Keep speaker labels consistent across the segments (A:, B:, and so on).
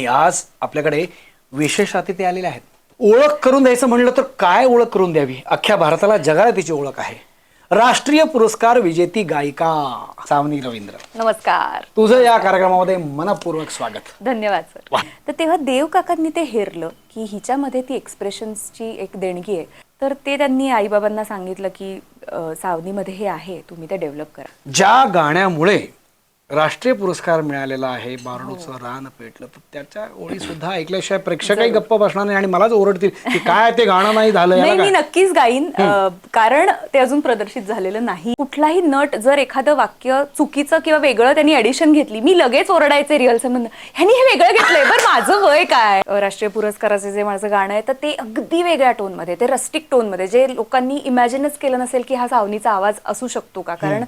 A: आज आपल्याकडे विशेष अतिथी आलेले आहेत. ओळख करून द्यायचं म्हणलं तर काय ओळख करून द्यावी, अख्ख्या भारताला जगाला तिची ओळख आहे. राष्ट्रीय पुरस्कार विजेती गायिका सावनी रवींद्र.
B: नमस्कार.
A: तुझं या कार्यक्रमामध्ये मनपूर्वक स्वागत.
B: धन्यवाद सर. तर तेव्हा देव काकांनी ते हेरलं की हिच्यामध्ये ती एक्सप्रेशन्सची एक देणगी आहे, तर ते त्यांनी आईबाबांना सांगितलं की सावनीमध्ये हे आहे, तुम्ही ते डेव्हलप करा.
A: ज्या गाण्यामुळे राष्ट्रीय पुरस्कार मिळालेला आहे, बारडूचं रान पेटलं, तर त्याच्या ओळी सुद्धा ऐकल्याशिवाय प्रेक्षकही गप्प बसणार नाही आणि मलाच ओरडतील की काय ते गाणं नाही झालं.
B: नाही, मी नक्कीच गाईन, कारण ते अजून प्रदर्शित झालेलं नाही. कुठलाही नट जर एखादं वाक्य चुकीचं किंवा वेगळं त्यांनी एडिशन घेतली, मी लगेच ओरडायचे रिहर्सल मध्ये, ह्यांनी हे वेगळं घेतलंय, बरं माझं वय काय. राष्ट्रीय पुरस्काराचे जे माझं गाणं आहे तर ते अगदी वेगळ्या टोन मध्ये, ते रस्टिक टोन मध्ये, जे लोकांनी इमॅजिनच केलं नसेल की हा सावनीचा आवाज असू शकतो का. कारण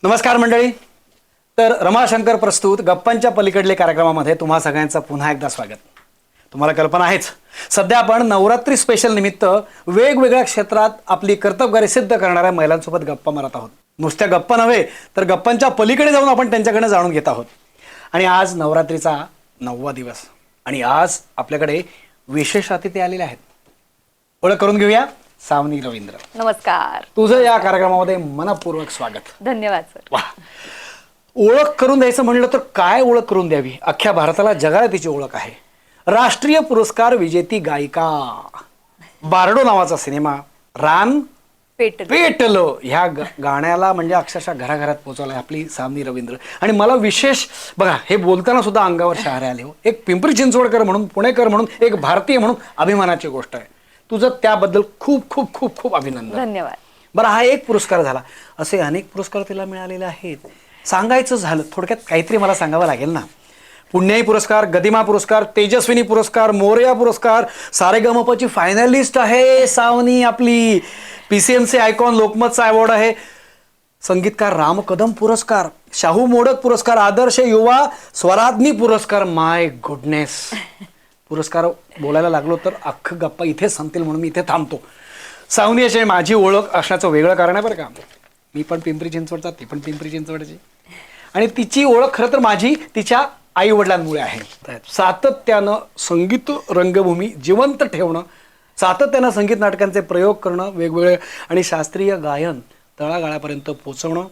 A: नमस्कार मंडळी. तर रमाशंकर प्रस्तुत गप्पांच्या पलीकडले कार्यक्रमामध्ये तुम्हा सगळ्यांचं पुन्हा एकदा स्वागत. तुम्हाला कल्पना आहेच, सध्या आपण नवरात्री स्पेशल निमित्त वेगवेगळ्या क्षेत्रात आपली कर्तबगारी सिद्ध करणाऱ्या महिलांसोबत गप्पा मारत आहोत. नुसत्या गप्पा नव्हे तर गप्पांच्या पलीकडे जाऊन आपण त्यांच्याकडे जाणून घेत आहोत. आणि आज नवरात्रीचा 9वा दिवस आणि आज आपल्याकडे विशेष अतिथी आलेले आहेत. ओळख करून घेऊया. सावनी रवींद्र.
B: नमस्कार.
A: तुझं या कार्यक्रमामध्ये मनपूर्वक स्वागत.
B: धन्यवाद सर.
A: ओळख करून द्यायचं म्हणलं तर काय ओळख करून द्यावी, अख्ख्या भारताला जगाला तिची ओळख आहे. राष्ट्रीय पुरस्कार विजेती गायिका. बारडो नावाचा सिनेमा, रान पेटलं, ह्या गाण्याला म्हणजे अक्षरशः घराघरात पोहोचवलाय आपली सावनी रवींद्र. आणि मला विशेष बघा, हे बोलताना सुद्धा अंगावर शहारे आले हो. एक पिंपरी चिंचवडकर म्हणून, पुणेकर म्हणून, एक भारतीय म्हणून अभिमानाची गोष्ट आहे. तुझं त्याबद्दल खूप खूप खूप खूप अभिनंदन.
B: धन्यवाद.
A: बरं, हा एक पुरस्कार झाला, असे अनेक पुरस्कार तिला मिळालेले आहेत. सांगायचं झालं थोडक्यात काहीतरी मला सांगावं लागेल ना. पुण्याई पुरस्कार, गदिमा पुरस्कार, तेजस्विनी पुरस्कार, मोरया पुरस्कार, सारेगमपची फायनलिस्ट आहे सावनी आपली. PCMC आयकॉन लोकमतचा अवॉर्ड आहे. संगीतकार राम कदम पुरस्कार, शाहू मोडक पुरस्कार, आदर्श युवा स्वराज्ञी पुरस्कार. माय गुडनेस, पुरस्कार बोलायला लागलो तर अख्खं गप्पा इथेच संपतील, म्हणून मी इथे थांबतो. सावनी अशी माझी ओळख असण्याचं वेगळं कारण आहे बरं का. मी पण पिंपरी चिंचवडचा, ती पण पिंपरी चिंचवडची. आणि तिची ओळख खरं तर माझी तिच्या आई वडिलांमुळे आहे. सातत्यानं संगीत रंगभूमी जिवंत ठेवणं, सातत्यानं संगीत नाटकांचे प्रयोग करणं, वेगवेगळे आणि शास्त्रीय गायन तळागाळापर्यंत पोहोचवणं.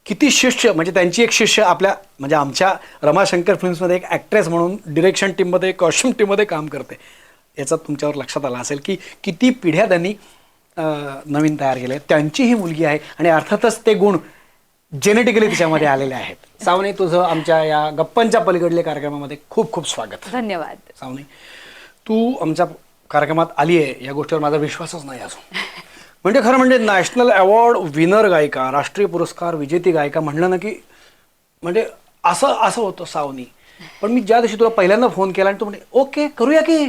A: किती शिष्य, म्हणजे त्यांची एक शिष्य आपल्या म्हणजे आमच्या रमाशंकर फिल्म्समध्ये एक ॲक्ट्रेस म्हणून डिरेक्शन टीममध्ये, कॉस्ट्युम टीममध्ये काम करते. याचं तुमच्यावर लक्षात आलं असेल की किती पिढ्या त्यांनी नवीन तयार केले. त्यांची ही मुलगी आहे आणि अर्थातच ते गुण जेनेटिकली तिच्यामध्ये आलेले आहेत. सावनी, तुझं आमच्या या गप्पांच्या पलीकडल्या कार्यक्रमामध्ये खूप खूप स्वागत.
B: धन्यवाद.
A: सावनी, तू आमच्या कार्यक्रमात आली आहे या गोष्टीवर माझा विश्वासच नाही अजून. म्हणजे खरं म्हणजे नॅशनल अवॉर्ड विनर गायिका, राष्ट्रीय पुरस्कार विजेती गायिका म्हणलं ना की म्हणजे असं असं होतं सावनी. पण मी ज्या दिवशी तुला पहिल्यांदा फोन केला आणि तू म्हणजे ओके करूया की,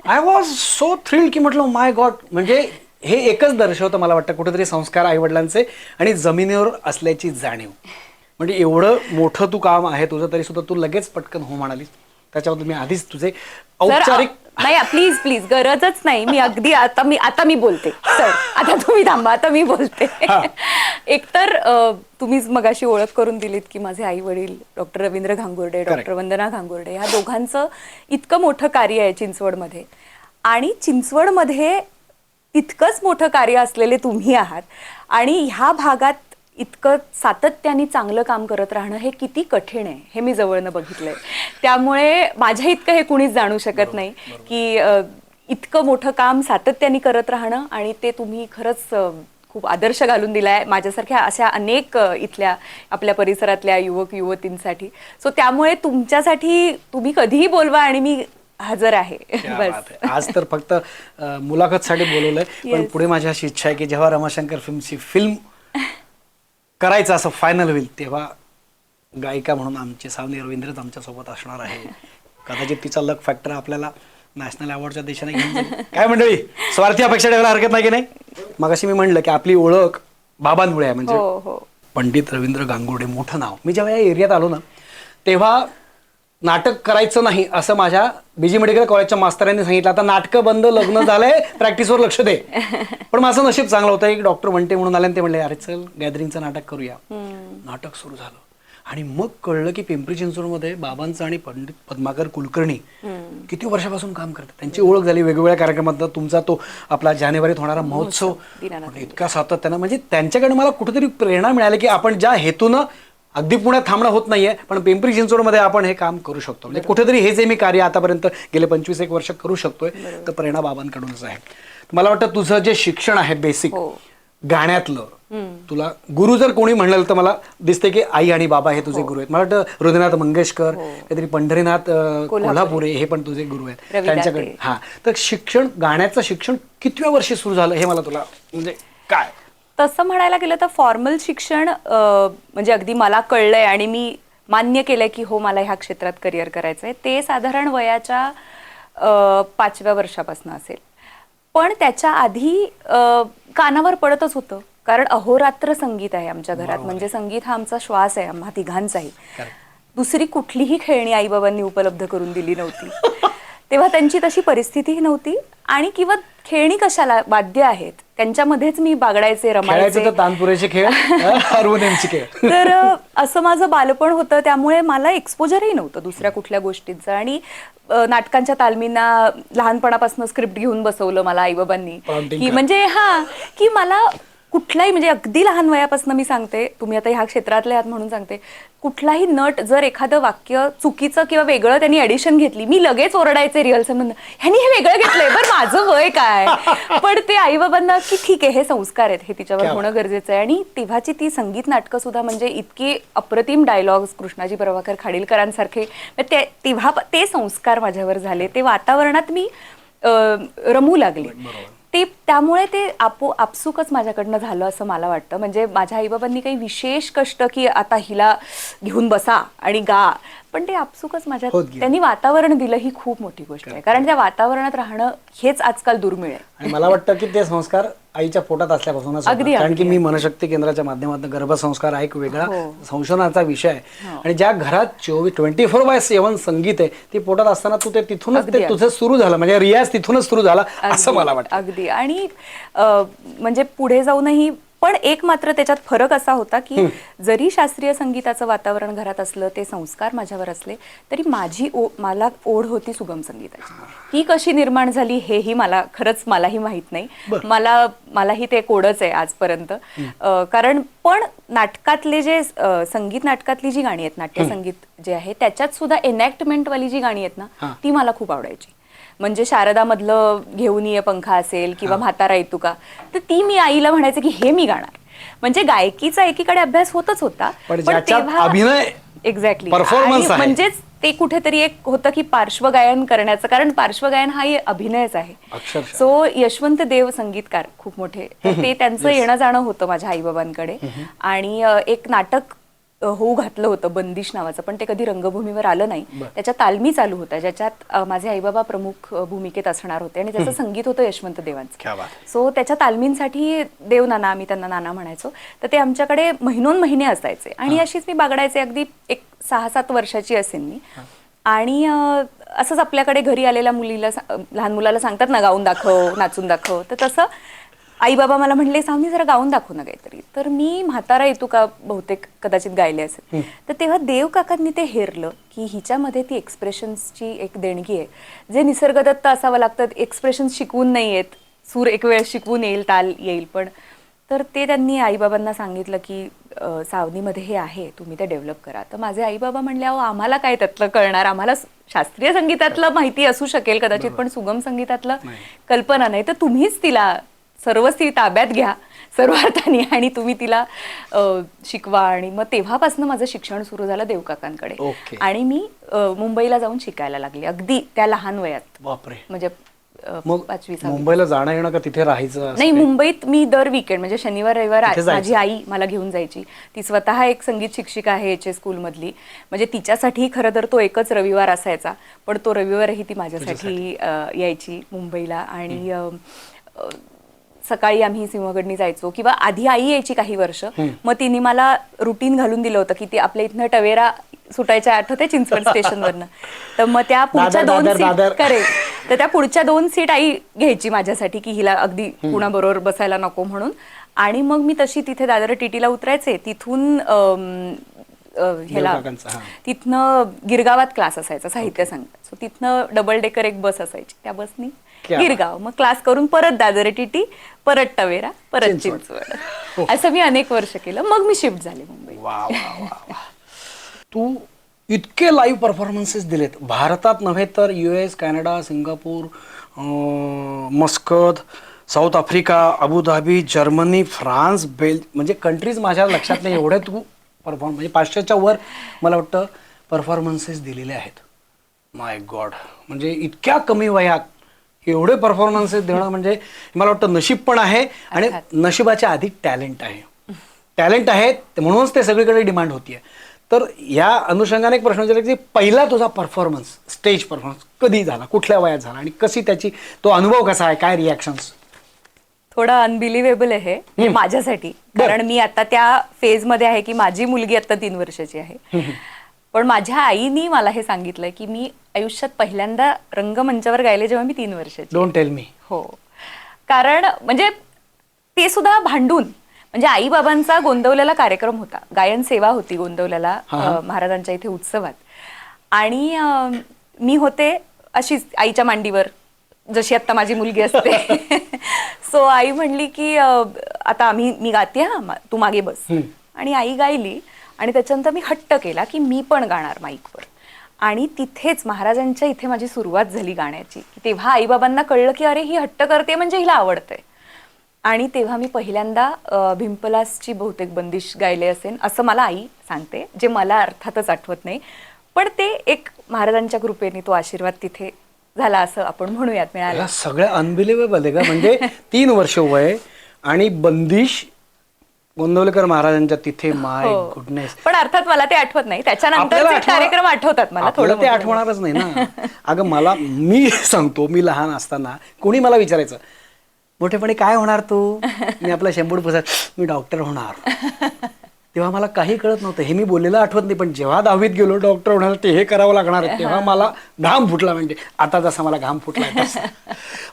A: आय वॉज सो थ्रिल्ड की म्हटलं माय गॉड. म्हणजे हे एकच दर्शवतं मला वाटतं कुठेतरी संस्कार आईवडिलांचे आणि जमिनीवर असल्याची जाणीव. म्हणजे एवढं मोठं तू काम आहे तुझं, तरी सुद्धा तू लगेच पटकन हो म्हणालीस. त्याच्याबद्दल मी आधीच तुझे औपचारिक
B: नाही, प्लीज प्लीज, गरजच नाही. मी अगदी आता मी बोलते सर, आता तुम्ही थांबा, आता मी बोलते. एकतर तुम्हीच मगाशी ओळख करून दिलीत की माझे आई वडील डॉक्टर रवींद्र घांगुर्डे, डॉक्टर वंदना घांगुर्डे, ह्या दोघांचं इतकं मोठं कार्य आहे चिंचवडमध्ये. आणि चिंचवडमध्ये तितकंच मोठं कार्य असलेले तुम्ही आहात. आणि ह्या भागात इतकं सातत्याने चांगलं काम करत राहणं हे किती कठीण आहे हे मी जवळनं बघितलंय. त्यामुळे माझ्या इतकं हे कुणीच जाणू शकत नाही की इतकं मोठं काम सातत्याने करत राहणं. आणि ते तुम्ही खरंच खूप आदर्श घालून दिलाय माझ्यासारख्या अशा अनेक इथल्या आपल्या परिसरातल्या युवक युवतींसाठी. सो त्यामुळे तुमच्यासाठी तुम्ही कधीही बोलवा आणि मी हजर आहे.
A: आज तर फक्त मुलाखतसाठी बोलवलंय, पण पुढे माझी अशी इच्छा आहे की जेव्हा रमाशंकर फिल्मची फिल्म करायचं असं फायनल होईल तेव्हा गायिका म्हणून आमची सावनी रवींद्रच आमच्यासोबत असणार आहे. कदाचित तिचा लक फॅक्टर आपल्याला नॅशनल अवॉर्डच्या दिशेने घेऊन जाईल. काय मंडळी, स्वार्थी अपेक्षा ठेवायला हरकत नाही की नाही. मगाशी मी म्हणलं की आपली ओळख बाबांमुळे आहे. म्हणजे पंडित रवींद्र गांगुर्डे मोठं नाव. मी जेव्हा या एरियात आलो ना तेव्हा नाटक करायचं नाही असं माझ्या बीजी मेडिकल कॉलेजच्या मास्तरांनी सांगितलं. आता नाटकं बंद, लग्न झालंय, प्रॅक्टिसवर लक्ष दे. पण माझं नशीब चांगलं होतं. एक डॉक्टर म्हणते म्हणून आले आणि ते म्हणले अरे चल गॅदरिंगचं नाटक करूया. नाटक सुरू झालं आणि मग कळलं की पिंपरी चिंचवडमध्ये बाबांचं आणि पंडित पद्माकर कुलकर्णी किती वर्षापासून काम करतात. त्यांची ओळख झाली वेगवेगळ्या कार्यक्रमात. तुमचा तो आपला जानेवारीत होणारा महोत्सव इतका सातत्यानं, म्हणजे त्यांच्याकडे मला कुठेतरी प्रेरणा मिळाली की आपण ज्या हेतूनं अगदी पुण्यात थांबणं होत नाहीये पण पिंपरी चिंचवडमध्ये आपण हे काम करू शकतो. म्हणजे कुठेतरी हे जे मी कार्य आतापर्यंत गेले 25 वर्ष करू शकतोय तर प्रेरणा बाबांकडूनच आहे. मला वाटतं तुझं जे शिक्षण आहे बेसिक गाण्यातलं, तुला गुरु जर कोणी म्हणलं तर मला दिसते की आई आणि बाबा हे तुझे गुरु आहेत. मला वाटतं हृदयनाथ मंगेशकर, काहीतरी पंढरीनाथ कोल्हापुरे हे पण तुझे गुरु आहेत त्यांच्याकडे. हा, तर शिक्षण, गाण्याचं शिक्षण कितव्या वर्षी सुरू झालं हे मला तुला म्हणजे काय?
B: तसं म्हणायला गेलं तर फॉर्मल शिक्षण म्हणजे अगदी मला कळलंय आणि मी मान्य केलंय की हो मला ह्या क्षेत्रात करिअर करायचंय ते साधारण वयाच्या 5व्या वर्षापासून असेल. पण त्याच्या आधी कानावर पडतच होतं कारण अहोरात्र संगीत आहे आमच्या घरात. म्हणजे संगीत हा आमचा श्वास आहे, आम्हा तिघांचाही. दुसरी कुठलीही खेळणी आईबाबांनी उपलब्ध करून दिली नव्हती तेव्हा. त्यांची तशी परिस्थितीही नव्हती आणि किंवा खेळणी कशाला, वाद्य आहेत त्यांच्यामध्येच मी बागडायचे, रमायचे,
A: तानपुरेचे खेळ, हार्मोनियमचे खेळ.
B: तर असं माझं बालपण होतं. त्यामुळे मला एक्सपोजरही नव्हतं दुसऱ्या कुठल्या गोष्टींचं. आणि नाटकांच्या तालमींना लहानपणापासून स्क्रिप्ट घेऊन बसवलं मला आईबाबांनी की म्हणजे की मला कुठलाही म्हणजे अगदी लहान वयापासून मी सांगते, तुम्ही आता ह्या क्षेत्रातले आहात म्हणून सांगते, कुठलाही नट जर एखादं वाक्य चुकीचं किंवा वेगळं त्यांनी ॲडिशन घेतली मी लगेच ओरडायचे रिहर्सल म्हणून, ह्यांनी हे वेगळं घेतलंय, बरं माझं वय काय. पण ते आईबाबांना की ठीक आहे हे संस्कार आहेत, हे तिच्यावर होणं गरजेचं आहे. आणि तेव्हाची ती संगीत नाटकं सुद्धा म्हणजे इतकी अप्रतिम डायलॉग्स कृष्णाजी प्रभाकर खाडीलकरांसारखे, तेव्हा ते संस्कार माझ्यावर झाले. ते वातावरणात मी रमू लागले. त्यामुळे ते आपसुकच माझ्याकडनं झालं असं मला वाटतं. म्हणजे माझ्या आईबाबांनी काही विशेष कष्ट की आता हिला घेऊन बसा आणि गा, पण ते आपसुकच माझ्या त्यांनी वातावरण दिलं ही खूप मोठी गोष्ट आहे. कारण त्या वातावरणात राहणं हेच आजकाल दुर्मिळ आहे.
A: आणि मला वाटतं की ते संस्कार आईच्या पोटात असल्यापासूनच, कारण की मी मनशक्ती केंद्राच्या माध्यमातून गर्भसंस्कार हा एक वेगळा संशोधनाचा विषय आहे. आणि ज्या घरात 24/7 संगीत आहे ती पोटात असताना तू ते तिथूनच ते तुझं सुरू झालं, म्हणजे रियाज तिथूनच सुरू झाला असं मला वाटतं.
B: अगदी. आणि म्हणजे पुढे जाऊनही पण एक मात्र त्याच्यात फरक असा होता की जरी शास्त्रीय संगीताचं वातावरण घरात असलं, ते संस्कार माझ्यावर असले, तरी मला ओढ होती सुगम संगीताची. ती कशी निर्माण झाली हेही मलाही माहित नाही. मलाही ते कोडच आहे आजपर्यंत. कारण पण नाटकातले जे संगीत नाटकातली जी गाणी आहेत, नाट्यसंगीत जे आहे त्याच्यात सुद्धा एनॅक्टमेंट वाली जी गाणी आहेत ना ती मला खूप आवडायची. म्हणजे शारदामधलं घेऊन ये पंखा असेल किंवा म्हातारा येतो का, तर ती मी आईला म्हणायचे की हे मी गाणार. म्हणजे गायकीचा एकीकडे अभ्यास होतच होता पण तेव्हा
A: अभिनय
B: एक्झॅक्टली म्हणजेच ते कुठेतरी एक होतं की पार्श्वगायन करण्याचं, कारण पार्श्वगायन हा अभिनयच आहे. सो यशवंत देव संगीतकार खूप मोठे, ते त्यांचं येणं जाणं होतं माझ्या आईबाबांकडे. आणि एक नाटक होऊ घातलं होतं बंदिश नावाचं, पण ते कधी रंगभूमीवर आलं नाही. त्याच्या तालमी चालू होत्या ज्याच्यात माझे आईबाबा प्रमुख भूमिकेत असणार होते आणि त्याचं संगीत होतं यशवंत देवांचं. सो त्याच्या तालमींसाठी देव नाना, आम्ही त्यांना नाना म्हणायचो, तर ते आमच्याकडे महिने असायचे. आणि अशीच मी बागडायचे. अगदी एक 6-7 वर्षाची असेल मी. आणि असंच आपल्याकडे घरी आलेल्या मुलीला, लहान मुलाला सांगतात ना गाऊन दाखव, नाचून दाखव, तर तसं आई बाबा मला म्हणले सावनी जरा गाऊन दाखव ना काहीतरी. तर मी म्हातारा येतो का बहुतेक कदाचित गायले असेल. तर तेव्हा देव काकांनी ते हेरलं की हिच्यामध्ये ती एक्सप्रेशन्सची एक देणगी आहे, जे निसर्गदत्त असावं लागतं. एक्सप्रेशन्स शिकवून नाही येत, सूर एक वेळ शिकवून येईल, ताल येईल, पण तर ते त्यांनी आईबाबांना सांगितलं की सावनीमध्ये हे आहे, तुम्ही ते डेव्हलप करा. तर माझे आईबाबा म्हणले अहो आम्हाला काय त्यातलं कळणार, आम्हाला शास्त्रीय संगीतातलं माहिती असू शकेल कदाचित, पण सुगम संगीतातलं कल्पना नाही, तर तुम्हीच तिला सर्वच ती ताब्यात घ्या सर्व अर्थाने आणि तुम्ही तिला शिकवा. आणि मग तेव्हापासून माझं शिक्षण सुरू झालं देवकाकांकडे. आणि मी मुंबईला जाऊन शिकायला लागले अगदी त्या लहान वयात.
A: बापरे.
B: म्हणजे 5वी
A: मुंबईला जाणं येणं का तिथे राहायचं?
B: नाही, मुंबईत मी दर वीकेंड म्हणजे शनिवार रविवार माझी आई मला घेऊन जायची. ती स्वतः एक संगीत शिक्षिका आहे HS स्कूलमधली. म्हणजे तिच्यासाठी खरं तर तो एकच रविवार असायचा, पण तो रविवारही ती माझ्यासाठी यायची मुंबईला. आणि सकाळी आम्ही सिंहगडनी जायचो किंवा आधी आई यायची काही वर्ष, मग तिने मला रुटीन घालून दिलं होतं की ती आपल्या इथनं टवेरा सुटायच्या आठवते चिंचवड स्टेशनवरनं. तर मग त्या पुढच्या
A: दादर,
B: 2 सीट
A: दादर.
B: करेक्ट, तर त्या पुढच्या 2 सीट आई घ्यायची माझ्यासाठी की हिला अगदी कुणाबरोबर बसायला नको म्हणून. आणि मग मी तशी तिथे दादर टीटीला उतरायचे. तिथून ह्याला
A: देवकाकांचा, हा.
B: तिथनं गिरगावात क्लास असायचा साहित्य संघात. सो तिथनं डबल डेकर एक बस असायची, त्या बसनी
A: क्या
B: गिरगाव, मग क्लास करून परत दादर टीटी, परत टवेरा, परत
A: चिंचवड.
B: चिंचवड. असं मी अनेक वर्ष केलं. मग मी शिफ्ट झाले मुंबई.
A: वा वा वा वा. तू इतके लाईव्ह परफॉर्मन्सेस दिलेत भारतात नव्हे तर US, Canada, Singapore, Muscat, south Africa, Abu Dhabi, Germany, France, म्हणजे कंट्रीज माझ्या लक्षात नाही एवढे तू म्हणजे 500च्या वर मला वाटतं परफॉर्मन्सेस दिलेले आहेत. माय गॉड, म्हणजे इतक्या कमी वयात एवढे परफॉर्मन्सेस देणं म्हणजे मला वाटतं नशीब पण आहे आणि नशिबाच्या अधिक टॅलेंट आहे. टॅलेंट आहे म्हणूनच ते सगळीकडे डिमांड होतीये. तर या अनुषंगाने एक प्रश्न विचारला की पहिला तुझा परफॉर्मन्स, स्टेज परफॉर्मन्स कधी झाला, कुठल्या वयात झाला आणि कशी त्याची तो अनुभव कसा आहे, काय रिॲक्शन्स?
B: थोडं अनबिलिव्हेबल आहे हे माझ्यासाठी, कारण मी आता त्या फेज मध्ये आहे की माझी मुलगी आता 3 वर्षाची आहे. पण माझ्या आईनी मला हे सांगितलंय की मी आयुष्यात पहिल्यांदा रंगमंचावर गायले जेव्हा मी 3 वर्षाची.
A: Don't tell me.
B: हो, कारण म्हणजे ते सुद्धा भांडून, म्हणजे आई बाबांचा गोंदवलेला कार्यक्रम होता, गायन सेवा होती गोंदवलेला महाराजांच्या इथे उत्सवात. आणि मी होते अशीच आईच्या मांडीवर, जशी आता माझी मुलगी असते. सो आई म्हणली की आता मी गाते, हा तू मागे बस. आणि आई गायली आणि त्याच्यानंतर मी हट्ट केला की मी पण गाणार माईकवर. आणि तिथेच महाराजांच्या इथे माझी सुरुवात झाली गाण्याची. तेव्हा आईबाबांना कळलं की अरे ही हट्ट करते म्हणजे हिला आवडतंय. आणि तेव्हा मी पहिल्यांदा भिंपलासची बहुतेक बंदिश गायले असेल असं मला आई सांगते, जे मला अर्थातच आठवत नाही. पण ते एक महाराजांच्या कृपेने तो आशीर्वाद तिथे झाला असं आपण म्हणूयात, मिळाला.
A: सगळं अनबिलिव्हेबल आहे का? म्हणजे 3 वर्ष वय आणि बंदिश गोंदवलेकर महाराजांच्या तिथे. माय गुडनेस.
B: पण अर्थात मला ते आठवत नाही, त्याच्यानंतर कार्यक्रम आठवतात मला. थोडं
A: ते आठवणारच नाही ना. अगं मला, मी सांगतो, मी लहान असताना कोणी मला विचारायचं मोठेपणी काय होणार तू? मी आपला शेंबूड पुसत मी डॉक्टर होणार. तेव्हा मला काही कळत नव्हतं, हे मी बोललेलं आठवत नाही. पण जेव्हा 10वीत गेलो डॉक्टर होणार ते हे करावं लागणार तेव्हा मला घाम फुटला. म्हणजे आता जसा मला घाम फुटला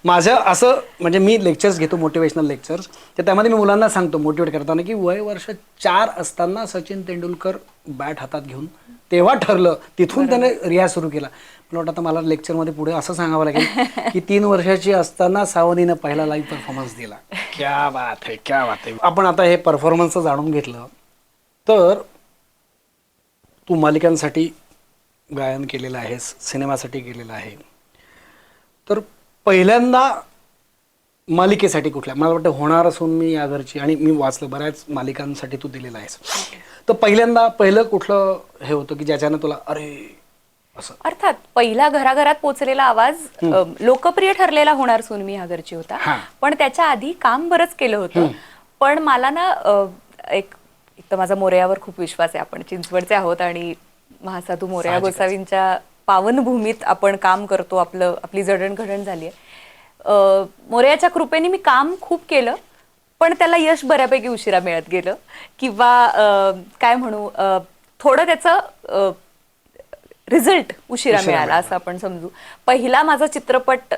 A: माझं असं, म्हणजे मी लेक्चर्स घेतो, मोटिवेशनल लेक्चर्स, तर त्यामध्ये मी मुलांना सांगतो मोटिवेट करताना की वय वर्ष 4 असताना सचिन तेंडुलकर बॅट हातात घेऊन तेव्हा ठरलं, तिथून त्याने रियाज सुरू केला. मला वाटतं आता मला लेक्चरमध्ये पुढे असं सांगावं लागेल की 3 वर्षाची असताना सावनीनं पहिला लाईव्ह परफॉर्मन्स दिला. क्या बात है, क्या बात है. आपण आता हे परफॉर्मन्स जाणून घेतलं, तर तू मालिकांसाठी गायन केलेलं आहेस, सिनेमासाठी केलेलं आहे. तर पहिल्यांदा मालिकेसाठी कुठल्या, मला वाटतं होणार असून मी या घरची, आणि मी वाचलं बऱ्याच मालिकांसाठी तू दिलेला आहेस. तर पहिलं कुठलं हे होतं की ज्याच्यानं तुला अरे असं?
B: अर्थात पहिला घराघरात पोचलेला आवाज, लोकप्रिय ठरलेला होणार सून मी ह्या घरची होता. पण त्याच्या आधी काम बरंच केलं होतं. पण मला ना एक तर माझा मोरयावर खूप विश्वास आहे. आपण चिंचवडचे आहोत आणि महासाधू मोरया गोसावींच्या पावनभूमीत आपण काम करतो, आपली जडणघडण झाली आहे. मोरयाच्या कृपेने मी काम खूप केलं, पण त्याला यश बऱ्यापैकी उशिरा मिळत गेलं, किंवा काय म्हणू, थोडं त्याचं रिझल्ट उशिरा मिळाला असं आपण समजू. पहिला माझा चित्रपट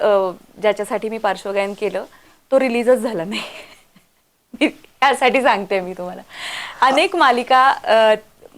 B: ज्याच्यासाठी मी पार्श्वगायन केलं तो रिलीजच झाला नाही. त्यासाठी सांगते मी तुम्हाला. अनेक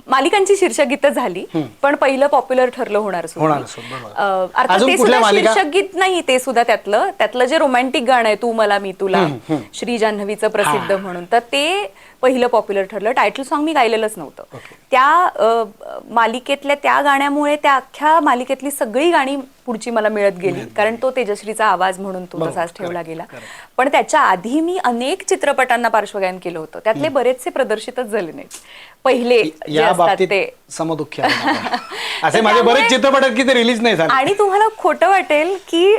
B: मालिकांची शीर्षक गीतं झाली, पण पहिलं पॉप्युलर ठरलं होणार सून. अर्थात ते सुद्धा शीर्षक गीत नाही, ते सुद्धा त्यातलं जे रोमॅन्टिक गाणं आहे, तू मला मी तुला, श्री जान्हवीचं प्रसिद्ध म्हणून, तर ते पहिलं पॉप्युलर ठरलं. टायटल सॉन्ग मी गायलेलंच नव्हतं. त्या मालिकेतल्या त्या गाण्यामुळे त्या अख्ख्या मालिकेतली सगळी गाणी पुढची मला मिळत गेली, कारण तो तेजश्रीचा आवाज म्हणून तो तसाच ठेवला गेला. पण त्याच्या आधी मी अनेक चित्रपटांना पार्श्वगायन केलं होतं, त्यातले बरेचसे प्रदर्शितच झाले नाहीत. पहिले जे असतात ते
A: समदुःखी असे माझे बरेच चित्रपट आहेत की ते रिलीज नाही झाले.
B: आणि तुम्हाला खोटं वाटेल की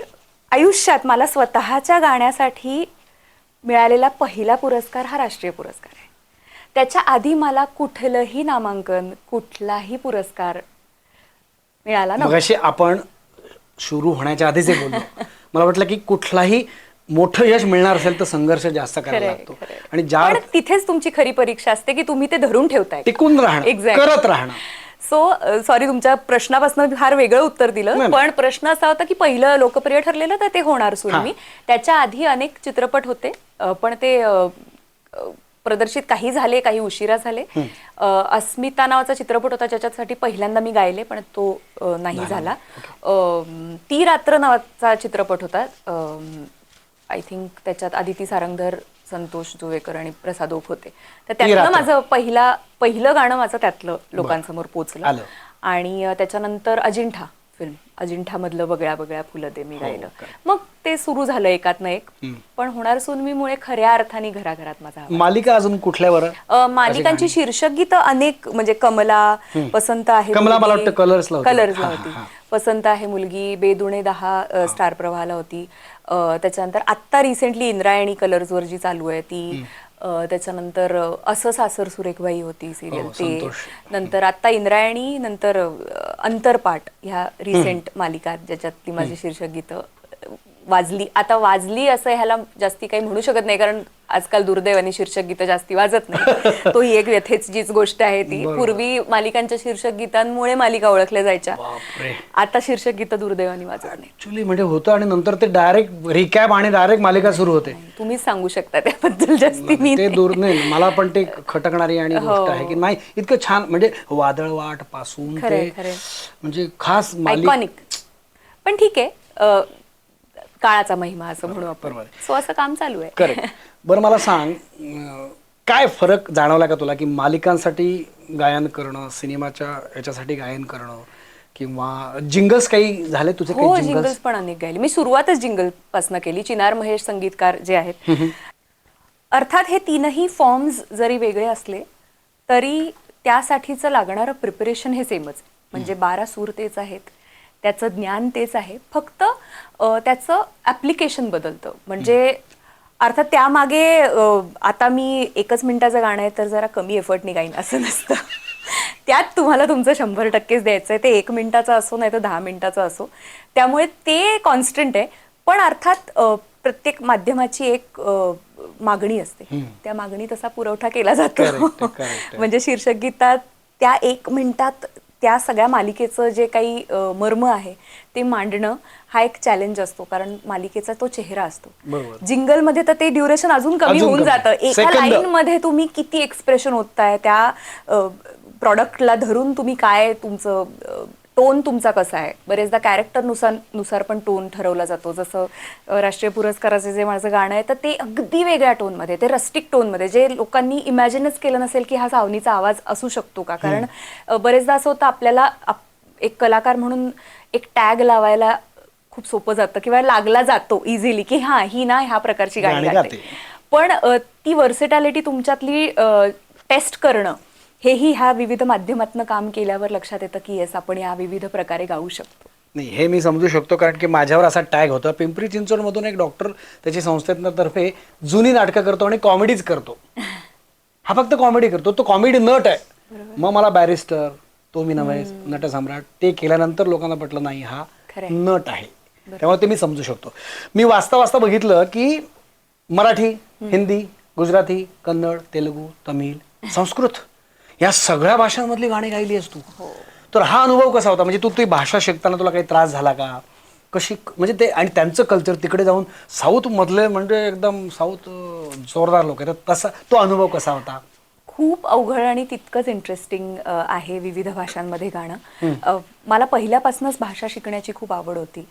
B: आयुष्यात मला स्वतःच्या गाण्यासाठी मिळालेला पहिला पुरस्कार हा राष्ट्रीय पुरस्कार आहे. त्याच्या आधी मला कुठलंही नामांकन, कुठलाही पुरस्कार मिळाला नव्हता.
A: मगाशी आपण सुरू होण्याच्या आधीच बोललो, मला वाटलं की कुठलाही मोठं यश मिळणार असेल तर संघर्ष जास्त करायला लागतो, आणि
B: तिथेच तुमची खरी परीक्षा असते की तुम्ही ते धरून ठेवताय,
A: टिकून राहणं, करत राहणं.
B: सो सॉरी, तुमच्या प्रश्नापासून फार वेगळं उत्तर दिलं, पण प्रश्न असा होता की पहिलं लोकप्रिय ठरलेलं तर ते होणार सुरमी. त्याच्या आधी अनेक चित्रपट होते, पण ते प्रदर्शित काही झाले, काही उशिरा झाले. अस्मिता नावाचा चित्रपट होता ज्याच्यासाठी पहिल्यांदा मी गायले, पण तो नाही झाला. ती रात्र नावाचा चित्रपट होता, आय थिंक त्याच्यात आदिती सारंगधर, संतोष जुवेकर आणि प्रसाद ओक होते. तर त्यातलं माझं पहिलं गाणं माझं त्यातलं लोकांसमोर पोचलं. आणि त्याच्यानंतर अजिंठा फिल्म, अजिंठा मधलं बगळ्या बगळ्या फुलं दे मी गायलं. मग ते सुरू झालं एकातनं एक. पण होणार सुनमीमुळे खऱ्या अर्थाने घराघरात माझा
A: मालिका अजून कुठल्यावर?
B: मालिकांची शीर्षक गीतं अनेक, म्हणजे कमला, पसंत आहे,
A: कमला मला वाटतं कलर्सला
B: होती, पसंत आहे मुलगी, बेदुणे 10 स्टार प्रवाहाला होती. त्याच्यानंतर आत्ता रिसेंटली इंद्रायणी कलर्सवर जी चालू आहे ती. त्याच्यानंतर असं सासर सुरेखबाई होती सिरियल, ते. नंतर आता इंद्रायणी, नंतर अंतरपाठ ह्या रिसेंट मालिका ज्याच्यात ती माझी शीर्षक गीतं वाजली. आता वाजली असं ह्याला जास्ती काही म्हणू शकत नाही, कारण आजकाल दुर्दैवाने शीर्षक गीतं जास्ती वाजत नाही. तो ही एक व्यथेचीच गोष्ट आहे ती. पूर्वी मालिकांच्या शीर्षक गीतांमुळे मालिका ओळखल्या जायच्या, आता शीर्षक गीतं दुर्दैवाने वाजत नाही.
A: ऍक्च्युली म्हणजे होतं, आणि नंतर ते डायरेक्ट रिकॅप आणि डायरेक्ट मालिका सुरू होते.
B: तुम्हीच सांगू शकता त्याबद्दल जास्ती. मी
A: ते दूर नाही, मला पण ते खटकणारी आणि गोष्ट आहे की नाही, इतकं छान, म्हणजे वादळवाट पासून ते म्हणजे खास
B: आयकॉनिक. पण ठीक आहे, काळाचा महिमा असं म्हणू आपण. सो असं काम चालू आहे.
A: करेक्ट. बरं मला सांग, काय फरक जाणवला का तुला की मालिकांसाठी गायन करणं, सिनेमाच्या याच्यासाठी गायन करणं, किंवा जिंगल्स काही झाले तुझे?
B: हो, जिंगल्स पण अनेक गायले मी. सुरुवातच जिंगल पासून केली. चिनार महेश संगीतकार जे आहेत, अर्थात हे तीनही फॉर्म्स जरी वेगळे असले तरी त्यासाठीचं लागणारं प्रिपरेशन हे सेमच. म्हणजे 12 सूर तेच आहेत, त्याचं ज्ञान तेच आहे, फक्त त्याचं ऍप्लिकेशन बदलतं. म्हणजे अर्थात त्यामागे आता मी 1 मिनिटाचं गाणं आहे तर जरा कमी एफर्टनी गाईन असं नसतं. त्यात तुम्हाला तुमचं 100% द्यायचं आहे, ते 1 मिनिटाचं असो नाही तर 10 मिनिटाचं असो. त्यामुळे ते कॉन्स्टंट आहे. पण अर्थात प्रत्येक माध्यमाची एक मागणी असते, त्या मागणी तसा पुरवठा केला जातो. म्हणजे शीर्षक गीतात त्या 1 मिनिटात त्या सगळ्या मालिकेचं जे काही मर्म आहे ते मांडणं हा एक चॅलेंज असतो, कारण मालिकेचा तो चेहरा असतो. जिंगल मध्ये तर ते ड्युरेशन अजून कमी होऊन जातं. एका लाईन मध्ये तुम्ही किती एक्सप्रेशन ओतताय, त्या प्रॉडक्टला धरून तुम्ही काय, तुमचं टोन तुमचा कसा आहे. बरेचदा कॅरेक्टर नुसार पण टोन ठरवला जातो. जसं राष्ट्रीय पुरस्काराचे जे माझं गाणं आहे तर ते अगदी वेगळ्या टोनमध्ये, ते रस्टिक टोनमध्ये, जे लोकांनी इमॅजिनच केलं नसेल की हा सावनीचा आवाज असू शकतो का. कारण बरेचदा असं होतं, आपल्याला एक कलाकार म्हणून एक टॅग लावायला खूप सोपं जातं किंवा लागला जातो इझिली की हा ही ना ह्या प्रकारची गाणी गाते. पण ती व्हर्सेटॅलिटी तुमच्यातली टेस्ट करणं हेही ह्या विविध माध्यमातनं काम केल्यावर लक्षात येतं की येस, आपण या विविध प्रकारे गाऊ शकतो.
A: नाही, हे मी समजू शकतो, कारण की माझ्यावर असा टॅग होता. पिंपरी चिंचवडमधून एक डॉक्टर त्याची संस्थेतर्फे जुनी नाटकं करतो आणि कॉमेडीज करतो. हा फक्त कॉमेडी करतो, तो कॉमेडी नट आहे. मग मला बॅरिस्टर, तो मी नव्हे, नटसम्राट ते केल्यानंतर लोकांना पटलं नाही हा नट आहे. त्यामुळे ते मी समजू शकतो. मी वाचता वाचता बघितलं की मराठी, हिंदी, गुजराती, कन्नड, तेलुगू, तमिळ, संस्कृत या सगळ्या भाषांमधली गाणी गायली आहेस तू. तर हा अनुभव कसा होता? म्हणजे तू ती भाषा शिकताना तुला काही त्रास झाला का? कशी, म्हणजे ते आणि त्यांचं कल्चर तिकडे जाऊन साऊथ मधले म्हणजे एकदम साऊथ जोरदार लोक आहेत, तसा तो अनुभव कसा होता?
B: खूप अवघड आणि तितकंच इंटरेस्टिंग आहे विविध भाषांमध्ये गाणं. मला पहिल्यापासूनच भाषा शिकण्याची खूप आवड होती.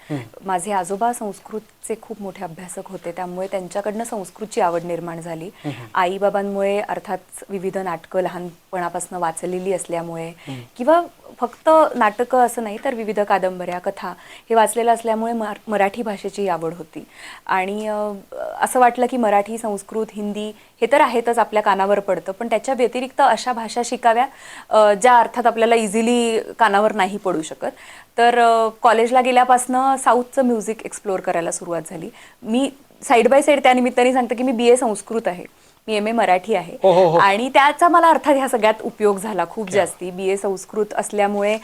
B: माझे आजोबा संस्कृतचे खूप मोठे अभ्यासक होते, त्यामुळे त्यांच्याकडनं संस्कृतची आवड निर्माण झाली. आईबाबांमुळे अर्थात विविध नाटकं लहानपणापासून वाचलेली असल्यामुळे, किंवा फक्त नाटकं असं नाही तर विविध कादंबऱ्या, कथा हे वाचलेलं असल्यामुळे मराठी भाषेची आवड होती. आणि असं वाटलं की मराठी, संस्कृत, हिंदी हे तर आहेतच, आपल्या कानावर पडतं, पण त्याच्या व्यतिरिक्त अशा भाषा शिकाव्या ज्या अर्थात आपल्याला इझिली कानावर नाही पडू शकत. तर कॉलेजला गेल्यापासनं साऊथचं म्युझिक एक्सप्लोअर करायला सुरुवात झाली. मी साईड बाय साईड त्या निमित्ताने सांगते की मी BA संस्कृत आहे, मी MA मराठी आहे. आणि त्याचा मला अर्थात ह्या सगळ्यात उपयोग झाला खूप जास्ती. BA संस्कृत असल्यामुळे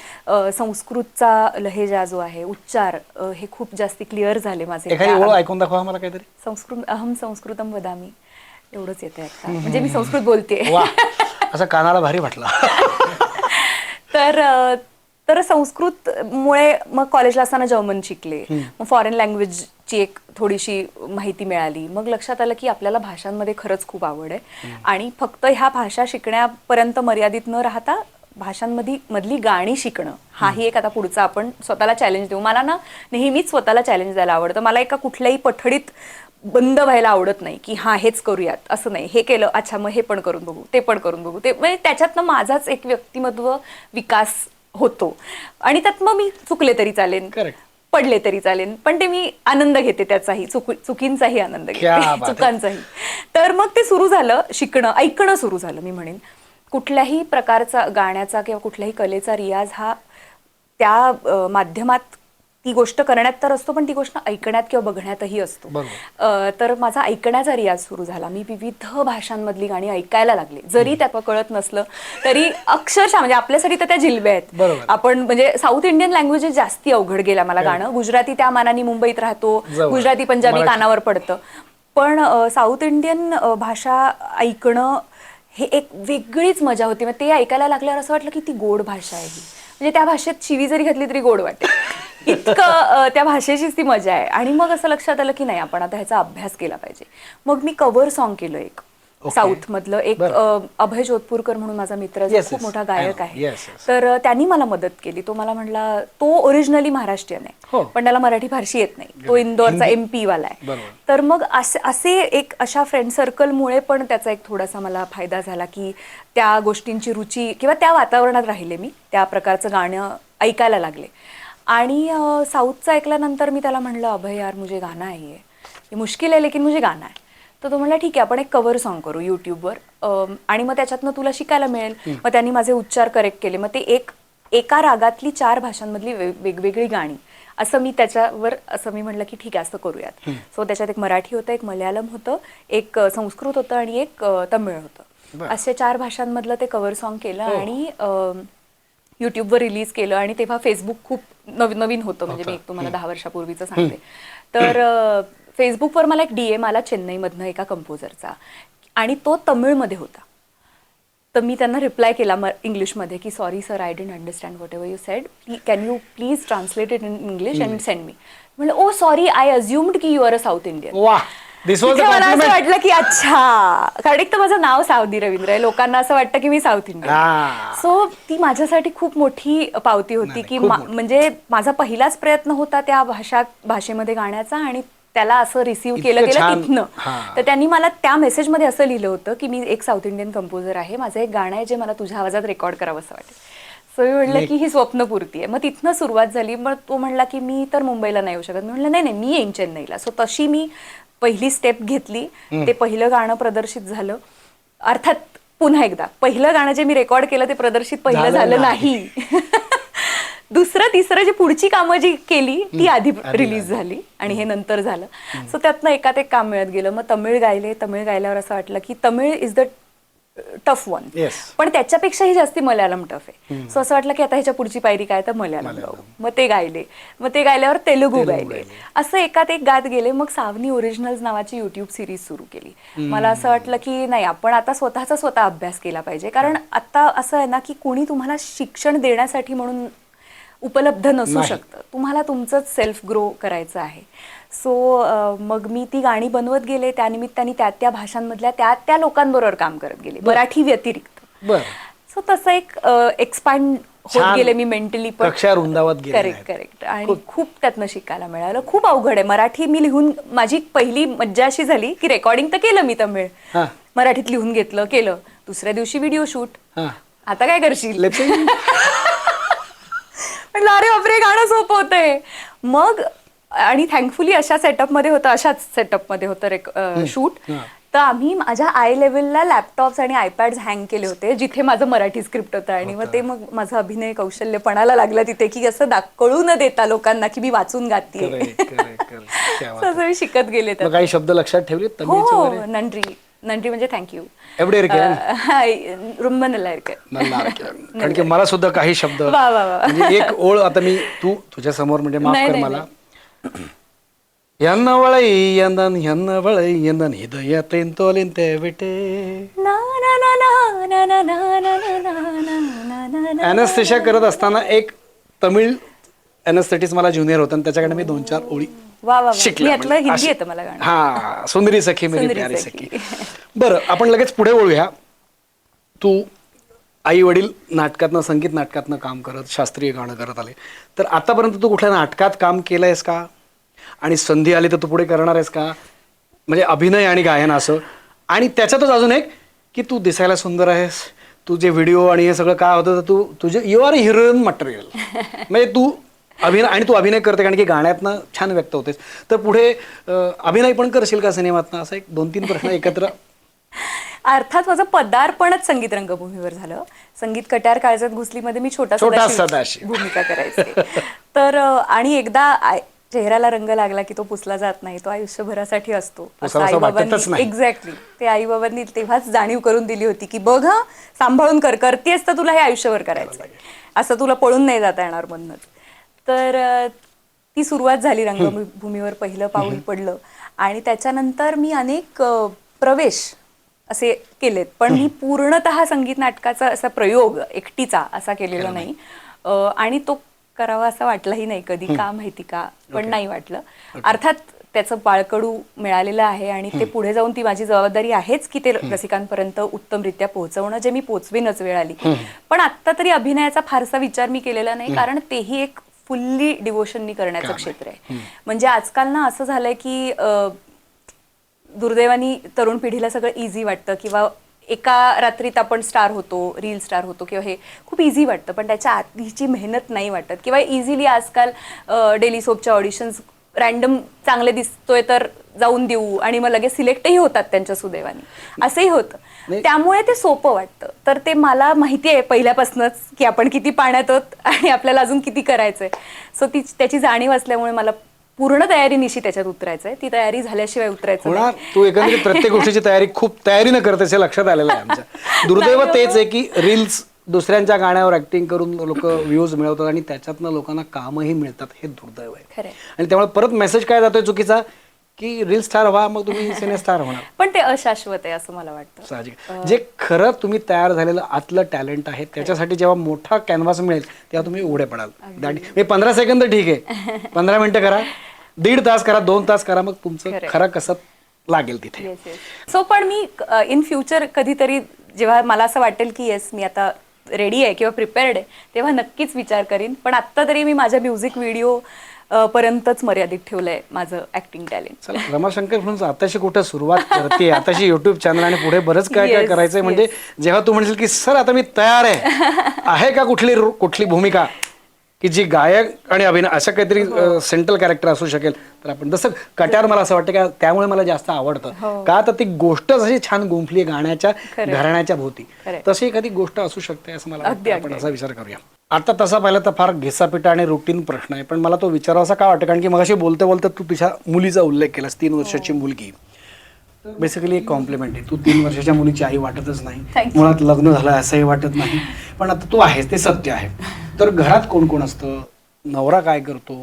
B: संस्कृतचा लहेजा जो आहे, उच्चार हे खूप जास्ती क्लिअर झाले माझे.
A: ऐकून दाखवा मला काहीतरी.
B: संस्कृत, अहम संस्कृतम वदामी, एवढंच येतंय आता. म्हणजे मी संस्कृत बोलते.
A: असं कानाला भारी वाटलं.
B: तर संस्कृत मुळे मग कॉलेजला असताना जर्मन शिकले, मग फॉरेन लँग्वेजची एक थोडीशी माहिती मिळाली. मग लक्षात आलं की आपल्याला भाषांमध्ये खरंच खूप आवड आहे आणि फक्त ह्या भाषा शिकण्यापर्यंत मर्यादित न राहता मधली गाणी शिकणं हाही एक आता पुढचा आपण स्वतःला चॅलेंज देऊ. मला ना नेहमीच स्वतःला चॅलेंज द्यायला आवडतं. मला एका कुठल्याही पठडीत बंद व्हायला आवडत नाही की हा हेच करूयात असं नाही. हे केलं अच्छा मग हे पण करून बघू, ते पण करून बघू. ते म्हणजे त्याच्यातनं माझाच एक व्यक्तिमत्व विकास होतो आणि त्यात मग मी चुकले तरी चालेल, पडले तरी चालेल, पण ते मी आनंद घेते त्याचाही, चुकींचाही आनंद घेते, चुकांचाही. तर मग ते सुरू झालं शिकणं, ऐकणं सुरू झालं. मी म्हणेन कुठल्याही प्रकारचा गाण्याचा किंवा कुठल्याही कलेचा रियाज हा त्या माध्यमात ती गोष्ट करण्यात तर असतो, पण ती गोष्ट ऐकण्यात किंवा बघण्यातही असतो. तर माझा ऐकण्याचा रियाज सुरू झाला. मी विविध भाषांमधली गाणी ऐकायला लागले, जरी त्यात कळत नसलं तरी अक्षरशः म्हणजे आपल्यासाठी तर त्या जिल्ब्या आहेत. आपण म्हणजे साऊथ इंडियन लँग्वेजेस जास्ती अवघड गेला मला गाणं. गुजराती त्या मानाने मुंबईत राहतो, गुजराती पंजाबी कानावर पडतं, पण साऊथ इंडियन भाषा ऐकणं हे एक वेगळीच मजा होती. मग ते ऐकायला लागल्यावर असं वाटलं की ती गोड भाषा आहे ही, म्हणजे त्या भाषेत शिवी जरी घातली तरी गोड वाटेल, इतकं त्या भाषेचीच ती मजा आहे. आणि मग असं लक्षात आलं की नाही आपण आता ह्याचा अभ्यास केला पाहिजे. मग मी कव्हर सॉन्ग केलं एक साऊथ मधलं. एक अभय जोधपूरकर म्हणून माझा मित्र खूप मोठा गायक आहे, तर त्यांनी मला मदत केली. तो मला म्हणला, तो ओरिजिनली महाराष्ट्रीयन आहे पण त्याला मराठी फारशी येत नाही, तो इंदोरचा MP वाला आहे. तर मग असे एक अशा फ्रेंड सर्कलमुळे पण त्याचा एक थोडासा मला फायदा झाला की त्या गोष्टींची रुची किंवा त्या वातावरणात राहिले, मी त्या प्रकारचं गाणं ऐकायला लागले. आणि साऊथचं ऐकल्यानंतर मी त्याला म्हणलं, अभय यार मुझे गाना है, ये मुश्किल है लेकिन मुझे गाना है. तर तो म्हणला ठीक आहे आपण एक कव्हर सॉन्ग करू यूट्यूबवर आणि मग त्याच्यातनं तुला शिकायला मिळेल. मग त्यांनी माझे उच्चार करेक्ट केले. मग ते एका रागातली 4 भाषांमधली वेगवेगळी गाणी असं मी त्याच्यावर असं मी म्हटलं की ठीक आहे असं करूयात. सो त्याच्यात एक मराठी होतं, एक मल्याळम होतं, एक संस्कृत होतं आणि एक तमिळ होतं. असे 4 भाषांमधलं ते कव्हर सॉन्ग केलं आणि यूट्यूबवर रिलीज केलं. आणि तेव्हा फेसबुक खूप नवीन होतं, म्हणजे मी तुम्हाला 10 वर्षापूर्वीचं सांगते. तर फेसबुकवर मला एक DM आला चेन्नईमधनं एका कंपोजरचा आणि तो तमिळमध्ये होता. तर मी त्यांना रिप्लाय केला इंग्लिशमध्ये की sorry sir, I didn't understand what ever you sed, can you please translate it in English and send me. म्हणलं ओ सॉरी, आय अज्युम्ड की you are a south Indian. मला असं वाटलं की अच्छा, कारण एक तर माझं नाव सावधी रवींद्र आहे, लोकांना असं वाटतं की मी साऊथ इंडियन. सो ती माझ्यासाठी खूप मोठी पावती होती की म्हणजे माझा पहिलाच प्रयत्न होता त्या भाषेमध्ये गाण्याचा आणि त्याला असं रिसीव्ह केलं तिथनं. तर त्यांनी मला त्या मेसेजमध्ये असं लिहिलं होतं की मी एक साऊथ इंडियन कंपोजर आहे, माझं एक गाणं आहे जे मला तुझ्या आवाजात रेकॉर्ड करावं असं वाटेल. सो मी म्हणलं की ही स्वप्नपूर्ती आहे. मग तिथनं सुरुवात झाली. मग तो म्हणला की मी तर मुंबईला नाही येऊ शकत. मी म्हणलं नाही मी येईन चेन्नईला. सो तशी मी पहिली स्टेप घेतली. ते पहिलं गाणं प्रदर्शित झालं. अर्थात पुन्हा एकदा पहिलं गाणं जे मी रेकॉर्ड केलं ते प्रदर्शित पहिलं झालं नाही. दुसरं तिसरं जी पुढची कामं जी केली ती आधी रिलीज झाली आणि हे नंतर झालं. सो त्यातनं एकात एक काम मिळत गेलं. मग तमिळ गायल्यावर असं वाटलं की Tamil is the tough one, पण त्याच्यापेक्षाही जास्ती मल्याळम टफ आहे. सो असं वाटलं की आता ह्याच्या पुढची पायरी काय, तर मल्याळम गाऊ. मग ते गायल्यावर तेलुगू गायले. असं एकात एक गात गेले. मग सावनी ओरिजिनल्स नावाची युट्यूब सिरीज सुरू केली. मला असं वाटलं की नाही आपण आता स्वतः अभ्यास केला पाहिजे, कारण आता असं आहे ना की कोणी तुम्हाला शिक्षण देण्यासाठी म्हणून उपलब्ध नसू शकतं, तुम्हाला तुमचंच सेल्फ ग्रो करायचं आहे. सो मग मी ती गाणी बनवत गेले. त्यानिमित्ताने त्या भाषांमधल्या त्या लोकांबरोबर काम करत गेले, मराठी व्यतिरिक्त. सो तसं एक एक्सपांड होत गेले मी मेंटली पण. करेक्ट. आणि खूप त्यातनं शिकायला मिळालं. खूप अवघड आहे मराठी. मी लिहून, माझी पहिली मज्जा अशी झाली की रेकॉर्डिंग तर केलं मी तमिळ, मराठीत लिहून केलं. दुसऱ्या दिवशी व्हिडिओ शूट. आता काय करशील म्हटलं अरे बापरे, गाणं सोपं होतंय. मग आणि थँकफुली अशाच सेटअपमध्ये होतं शूट. तर आम्ही माझ्या आय लेवलला लॅपटॉप्स आणि आयपॅड्स हँग केले होते जिथे माझं मराठी स्क्रिप्ट होतं. आणि मग माझं अभिनय कौशल्य पणाला लागलं तिथे की असं कळू न देता लोकांना की मी वाचून गाते. असं मी शिकत गेले.
A: काही शब्द लक्षात ठेवले?
B: हो, नंद्री म्हणजे थँक्यू. ரொம்ப நல்லா இருக்கு.
A: कारण की मला सुद्धा काही शब्द, म्हणजे एक ओळ आता मी तुझ्या समोर म्हणजे माफ कर मला. ಎನ್ನವಳೈ ಎಂದನ್ ಎನ್ನವಳೈ ಎಂದನ್ ಹೃದಯ ತೆಂತೋಲಿಂತೆ ಬಿಟ್ಟೆ
B: ना ना ना ना ना ना ना ना ना ना ना.
A: ॲनेस्थेशिया करत असताना एक तमिळ ॲनेस्थेटिस्ट मला ज्युनियर होता आणि त्याच्याकडे मी 2-4 ओळी
B: वा वा वा.
A: शिकल्या.
B: मी यातलं
A: म्हणजे
B: हिंदी
A: अशी-
B: येतं मला गाणं.
A: हा, सुंदरी सखी मेरी
B: सुंदरी
A: प्यारी
B: सखी.
A: सखी. बरं, आपण लगेच पुढे वळूया. तू आई वडील नाटकातनं, संगीत नाटकातनं काम करत, शास्त्रीय गाणं करत आले, तर आतापर्यंत तू कुठल्या नाटकात काम केलंयस का? आणि संधी आली तर तू पुढे करणार आहेस का? म्हणजे अभिनय आणि गायन असं. आणि त्याच्यातच अजून एक की तू दिसायला सुंदर आहेस, तुझे व्हिडिओ आणि हे सगळं काय होतं, तर तू तुझे यू आर हिरोईन मटेरियल. म्हणजे तू अभिनय, आणि तू अभिनय करते कारण की गाण्यातनं छान व्यक्त होतेस, तर पुढे अभिनय पण करशील का सिनेमातनं? असं एक 2-3 प्रश्न एकत्र.
B: अर्थात माझं पदार्पणच संगीत रंगभूमीवर झालं. संगीत कट्यार काळजात घुसलीमध्ये मी छोटा
A: छोटा
B: सदाशिव
A: सदाशिव.
B: भूमिका करायचे. तर आणि एकदा चेहऱ्याला रंग लागला की तो पुसला जात नाही, तो आयुष्यभरासाठी असतो असं
A: पुसावासा वाटतच
B: आईबाबांनी,
A: नाही.
B: एक्झॅक्टली ते आईबाबांनी तेव्हाच जाणीव करून दिली होती की बघ हं, सांभाळून कर, करतेस तर तुला हे आयुष्यभर करायचं, असं तुला पळून नाही जाता येणार मधनच. तर ती सुरुवात झाली, रंगभूमीवर पहिलं पाऊल पडलं. आणि त्याच्यानंतर मी अनेक प्रवेश असे केलेत, पण मी पूर्णतः संगीत नाटकाचा असा प्रयोग एकटीचा असा केलेला नाही. आणि तो करावा असा वाटलाही नाही कधी, का माहिती का, पण नाही वाटलं. अर्थात त्याचं बाळकडू मिळालेलं आहे आणि ते पुढे जाऊन ती माझी जबाबदारी आहेच की ते रसिकांपर्यंत उत्तमरित्या पोहोचवणं, जे मी पोहोचवेनच वेळ आली. पण आत्ता तरी अभिनयाचा फारसा विचार मी केलेला नाही, कारण तेही एक फुल्ली डिवोशननी करण्याचं क्षेत्र आहे. म्हणजे आजकाल ना असं झालंय की दुर्दैवानी तरुण पिढीला सगळं इझी वाटतं, किंवा एका रात्रीत आपण स्टार होतो, रील स्टार होतो, किंवा हे खूप इझी वाटतं, पण त्याच्या आधीची मेहनत नाही वाटत. किंवा इझिली आजकाल डेली सोपच्या ऑडिशन्स रॅन्डम चांगले दिसतोय तर जाऊन देऊ आणि मग लगेच सिलेक्टही होतात त्यांच्या सुदैवाने, असंही होतं. त्यामुळे ते सोपं वाटतं. तर ते मला माहिती आहे पहिल्यापासूनच की आपण किती पाण्यात आहोत आणि आपल्याला अजून किती करायचंय. सो त्याची जाणीव असल्यामुळे मला पूर्ण तयारीनिशी त्याच्यात उतरायचंय. ती तयारी झाल्याशिवाय उतरायचं
A: होणार. तू एकंदरीत प्रत्येक गोष्टीची तयारी खूप तयारीनं करतेस हे लक्षात आलेलं आहे आमच्या. दुर्दैव तेच आहे की रील्स, दुसऱ्यांच्या गाण्यावर ऍक्टिंग करून लोक व्ह्यूज मिळवतात आणि त्याच्यातनं लोकांना कामही मिळतात, हे दुर्दैव आहे.
B: खरंय.
A: आणि त्यामुळे परत मेसेज काय जातोय चुकीचा की रील स्टार व्हा, मग तुम्ही सिने स्टार होणार.
B: पण ते अशाश्वत आहे असं मला वाटतं.
A: साहजिक. जे खरं तुम्ही तयार झालेलं आतलं टॅलेंट आहे, त्याच्यासाठी जेव्हा मोठा कॅनव्हास मिळेल तेव्हा तुम्ही उघडे पडाल. 15 सेकंद ठीक आहे, 15 मिनिटं करा, 1.5 तास करा, 2 तास करा, मग तुमचं खरं कसं लागेल तिथे.
B: सो पण मी इन फ्युचर कधीतरी जेव्हा मला असं वाटेल की येस मी आता रेडी आहे किंवा प्रिपेअर्ड आहे, तेव्हा नक्कीच विचार करीन. पण आत्ता तरी मी माझ्या म्युझिक व्हिडिओ पर्यंतच मर्यादित ठेवलंय माझं ऍक्टिंग टॅलेंट.
A: चला, रमाशंकर म्हणून आताशी कुठं सुरुवात करते, आताशी युट्यूब चॅनल आणि पुढे बरंच काय काय करायचंय. म्हणजे जेव्हा तू म्हणशील की सर आता मी तयार आहे का कुठली भूमिका की जी गायक आणि अभिनय अशा काहीतरी सेंट्रल कॅरेक्टर असू शकेल, तर आपण जसं कट्यार, मला असं वाटतं की त्यामुळे मला जास्त आवडतं का, तर ती गोष्ट जशी छान गुंफली गाण्याच्या घराण्याच्या भोवती, तशी एखादी गोष्ट असू शकते असं मला वाटतं. आपण असा विचार करूया. आता तसा पाहिलं तर फार घिसापिटा आणि रुटीन प्रश्न आहे, पण मला तो विचारावासा का वाटतं, कारण की मगाशी बोलता बोलता तू तुझ्या मुलीचा उल्लेख केलास, 3 वर्षाची मुलगी. बेसिकली एक कॉम्प्लिमेंट आहे. तू 3 वर्षाच्या मुलीची आई वाटतच नाही, मुळात लग्न झालं असंही वाटत नाही, पण आता तू आहेस ते सत्य आहे. तर घरात कोण कोण असतं, नवरा काय करतो,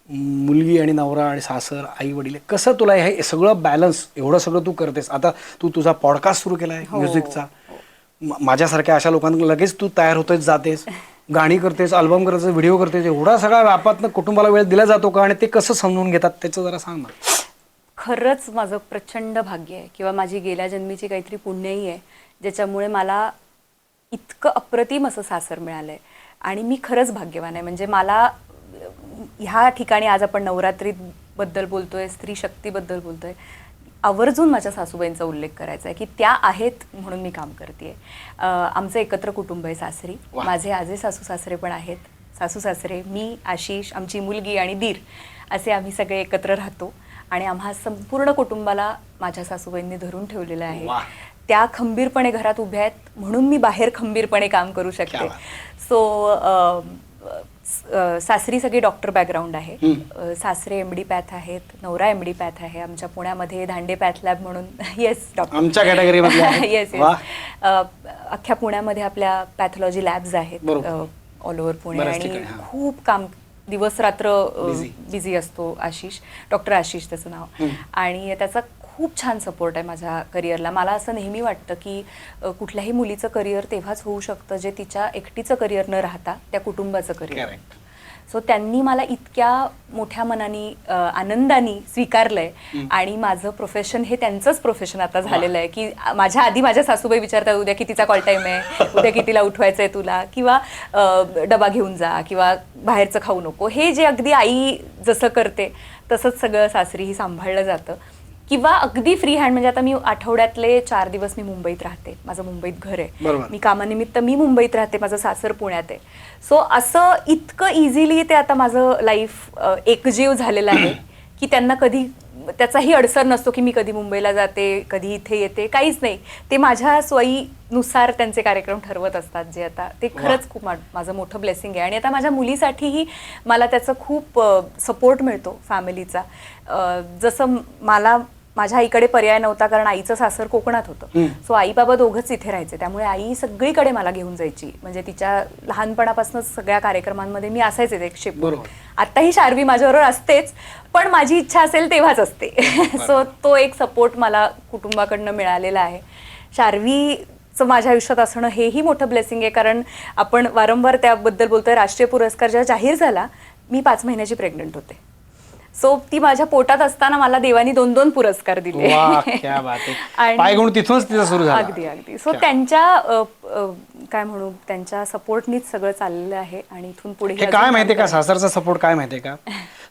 A: मुलगी आणि नवरा आणि सासर, आई वडील, कसं तुला हे सगळं बॅलन्स, एवढं सगळं तू करतेस. आता तू तुझा पॉडकास्ट सुरू केला आहे म्युझिकचा, माझ्यासारख्या अशा लोकांना लगेच तू तयार होतेस, जातेस, गाणी करतेस, अल्बम करतेस, व्हिडिओ करतेस, एवढा सगळा व्यापातनं कुटुंबाला वेळ दिला जातो का, आणि ते कसं समजून घेतात त्याचं जरा सांग ना.
B: खरंच माझं प्रचंड भाग्य आहे, किंवा माझी गेल्या जन्मीची काहीतरी पुण्यही आहे, ज्याच्यामुळे मला इतकं अप्रतिम असं सासर मिळालंय. आणि मी खरंच भाग्यवान आहे. म्हणजे मला ह्या ठिकाणी आज आपण नवरात्रीबद्दल बोलतोय, स्त्री शक्तीबद्दल बोलतोय, आवर्जून माझ्या सासूबाईंचा उल्लेख करायचा आहे की त्या आहेत म्हणून मी काम करते. आमचं एकत्र कुटुंब आहे सासरी. माझे आजे सासू सासरे पण आहेत. सासू सासरे, मी, आशिष, आमची मुलगी आणि दीर, असे आम्ही सगळे एकत्र राहतो. आणि आम्हा संपूर्ण कुटुंबाला माझ्या सासूबाईंनी धरून ठेवलेलं आहे. त्या खंबीरपणे घरात उभ्या आहेत म्हणून मी बाहेर खंबीरपणे काम करू शकते. सो सासरी सगळी डॉक्टर बॅकग्राऊंड आहे. सासरे MD पॅथ आहेत, नवरा MD पॅथ आहे. आमच्या पुण्यामध्ये धांडे पॅथ लॅब म्हणून येस डॉक्टर
A: आमच्या कॅटेगरीमध्ये
B: येस अख्ख्या पुण्यामध्ये आपल्या पॅथॉलॉजी लॅब्स आहेत ऑल ओव्हर पुणे. आणि खूप काम, दिवस रात्र बिझी असतो आशिष, डॉक्टर आशिष त्याचं नाव. आणि त्याचा खूप छान सपोर्ट आहे माझ्या करिअरला. मला असं नेहमी वाटतं की कुठल्याही मुलीचं करिअर तेव्हाच होऊ शकतं जे तिच्या एकटीचं करिअर न राहता त्या कुटुंबाचं करिअर. सो त्यांनी मला इतक्या मोठ्या मनाने आनंदाने स्वीकारलंय आणि माझं प्रोफेशन हे त्यांचंच प्रोफेशन आता झालेलं आहे की माझ्या आधी माझ्या सासूबाई विचारतात उद्या कितीचा कॉल टाईम आहे, उद्या कितीला उठवायचं आहे तुला, किंवा डबा घेऊन जा, किंवा बाहेरचं खाऊ नको. हे जे अगदी आई जसं करते तसंच सगळं सासरीही सांभाळलं जातं. किंवा अगदी फ्री हँड, म्हणजे आता मी आठवड्यातले 4 दिवस मी मुंबईत राहते, माझं मुंबईत घर आहे, मी कामानिमित्त मी मुंबईत राहते, माझं सासर पुण्यात आहे. सो असं इतकं इझिली ते आता माझं लाईफ एकजीव झालेलं आहे की त्यांना कधी त्याचाही अडसर नसतो की मी कधी मुंबईला जाते, कधी इथे येते, काहीच नाही. ते माझ्या सोयीनुसार त्यांचे कार्यक्रम ठरवत असतात, जे आता ते खरंच खूप माझं मोठं ब्लेसिंग आहे. आणि आता माझ्या मुलीसाठीही मला त्याचं खूप सपोर्ट मिळतो फॅमिलीचा. जसं मला माझ्या आईकडे पर्याय नव्हता कारण आईचं सासर कोकणात होतं. सो आई बाबा दोघंच इथे राहायचे, त्यामुळे आई सगळीकडे मला घेऊन जायची. म्हणजे तिच्या लहानपणापासूनच सगळ्या कार्यक्रमांमध्ये मी असायचे एक शिप. आत्ताही शार्वी माझ्याबरोबर असतेच, पण माझी इच्छा असेल तेव्हाच असते. सो तो एक सपोर्ट मला कुटुंबाकडनं मिळालेला आहे. शार्वीचं माझ्या आयुष्यात असणं हेही मोठं ब्लेसिंग आहे, कारण आपण वारंवार त्याबद्दल बोलतोय. राष्ट्रीय पुरस्कार जेव्हा जाहीर झाला, मी 5 महिन्याची प्रेग्नंट होते. सो ती माझ्या पोटात असताना मला देवानी 2-2 पुरस्कार दिले.
A: पायगुण तिथूनच तिचा सुरू झाला.
B: अगदी अगदी. सो त्यांच्या काय म्हणू, त्यांच्या सपोर्टनीच सगळं चाललेलं आहे. आणि इथून पुढे
A: हे काय माहितीये का, सासरचा सपोर्ट काय माहितीये का,